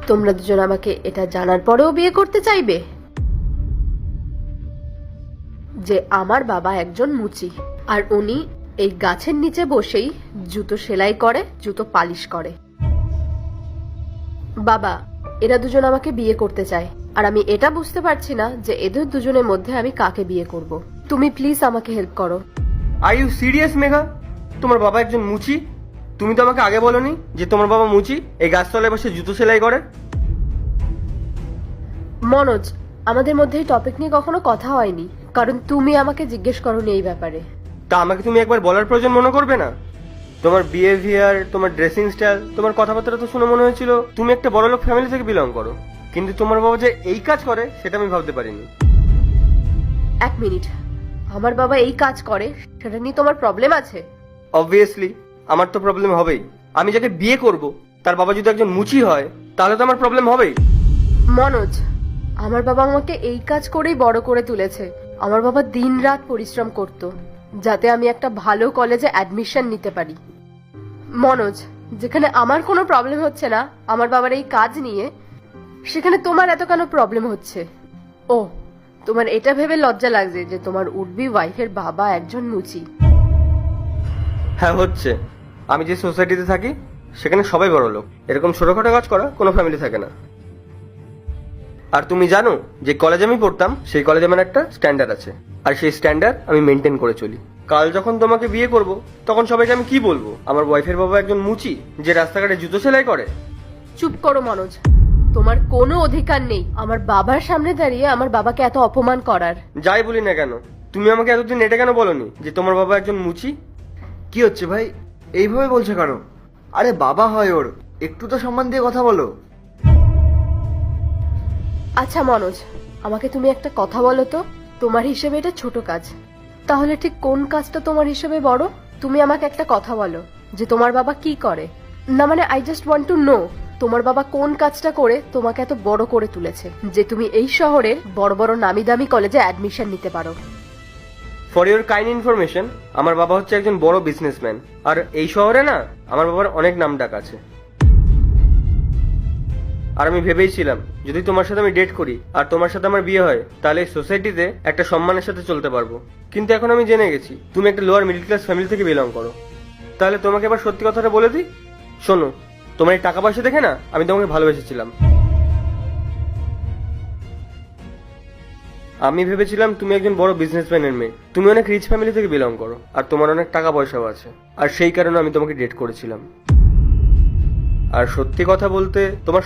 তোমরা দুজন আমাকে এটা জানার পরেও বিয়ে করতে চাইবে যে আমার বাবা একজন মুচি, আর উনি এই গাছের নিচে বসেই জুতো সেলাই করে, জুতো পালিশ করে। বাবা, এরা দুজন আমাকে বিয়ে করতে চায়, আর আমি এটা বুঝতে পারছি না যে এদের দুজনের মধ্যে আমি কাকে বিয়ে করব। তুমি প্লিজ আমাকে হেল্প করো। Are you serious Megha? তোমার বাবা একজন মুচি? তুমি তো আমাকে আগে বলোনি যে তোমার বাবা মুচি এই গাছতলায় বসে জুতো সেলাই করে। মনোজ, আমাদের মধ্যে এই টপিক নিয়ে কখনো কথা হয়নি, কারণ তুমি আমাকে জিজ্ঞেস করোনি এই ব্যাপারে। তা আমাকে তুমি একবার বলার প্রয়োজন মনে করবে না? তোমার বিহেভিয়ার, তোমার ড্রেসিং স্টাইল, তোমার কথাবার্তা তো শুনে মনে হয়েছিল তুমি একটা বড়লোক ফ্যামিলি থেকে বিলং করো, কিন্তু তোমার বাবা যে এই কাজ করে সেটা আমি ভাবতে পারিনি। এক মিনিট, আমার বাবা এই কাজ করে সেটা নিয়ে তোমার প্রবলেম আছে? অবভিয়াসলি আমার তো প্রবলেম হবেই। আমি যাকে বিয়ে করব তার বাবা যদি একজন মুচি হয় তাহলে তো আমার প্রবলেম হবেই। মনোজ, আমার বাবা আমাকে এই কাজ করেই বড় করে তুলেছে। আমার বাবা দিনরাত পরিশ্রম করত যাতে আমি একটা ভালো কলেজে অ্যাডমিশন নিতে পারি। মনোজ, যেখানে আমার কোনো প্রবলেম হচ্ছে না আমার বাবার এই কাজ নিয়ে, সেখানে তোমার এত কেন প্রবলেম হচ্ছে? ও, তোমার এটা ভেবে লজ্জা লাগছে যে তোমার উডবি ওয়াইফের বাবা একজন মুচি? হ্যাঁ হচ্ছে। আমি যে সোসাইটিতে থাকি সেখানে সবাই বড় লোক, এরকম ছোটখাটো কাজ করা কোনো ফ্যামিলি থাকে না। আর তুমি জানো যে কলেজে আমি পড়তাম সেই কলেজে আমার একটা স্ট্যান্ডার্ড আছে, আর সেই স্ট্যান্ডার্ড আমি মেনটেন করে চলি। কাল যখন তোমাকে বিয়ে করব তখন সবাইকে আমি কি বলবো? আমার ওয়াইফের বাবা একজন মুচি যে রাস্তাঘাটে জুতো সেলাই করে? চুপ করো মনোজ, তোমার কোনো অধিকার নেই আমার বাবার সামনে দাঁড়িয়ে আমার বাবাকে এত অপমান করার। যাই বলি না কেন, তুমি আমাকে এতদিন এটা কেন বলনি যে তোমার বাবা একজন মুচি? কি হচ্ছে ভাই? এইভাবে বলছে কেন? আরে বাবা হয় ওর, একটু তো সম্মান দিয়ে কথা বলো। আচ্ছা মনোজ, আমাকে তুমি একটা কথা বলো তো, তোমার হিসেবে এটা ছোট কাজ, তাহলে ঠিক কোন কাজটা তোমার হিসেবে বড়? তুমি আমাকে একটা কথা বলো যে তোমার বাবা কি করে। না মানে I just want to know, তোমার বাবা কোন কাজটা করে তোমাকে এত বড় করে তুলেছে যে তুমি এই শহরের বড় বড় নামি দামি কলেজে অ্যাডমিশন নিতে পারো। ফর ইউর কাইন্ড ইনফরমেশন, আমার বাবা হচ্ছে একজন বড় বিজনেসম্যান, আর এই শহরে না আমার বাবার অনেক নাম ডাক আছে। আর আমি ভেবেইছিলাম যদি তোমার সাথে আমি ডেট করি আর তোমার সাথে আমার বিয়ে হয় তাহলে এই সোসাইটিতে একটা সম্মানের সাথে চলতে পারবো, কিন্তু এখন আমি জেনে গেছি তুমি একটা লোয়ার মিডল ক্লাস ফ্যামিলি থেকে বিলং করো। তাহলে তোমাকে এবার সত্যি কথাটা বলে দিই, শোনো, তোমার এই টাকা পয়সা দেখে না আমি তোমাকে ভালোবেসেছিলাম। আমি ভেবেছিলাম তুমি একজন বড় বিজনেসম্যানের মেয়ে, তুমি অনেক রিচ ফ্যামিলি থেকে বিলং করো, আর তোমার অনেক টাকা পয়সাও আছে, আর সেই কারণে আমি তোমাকে ডেট করেছিলাম। আর সত্যি কথা বলতে তোমার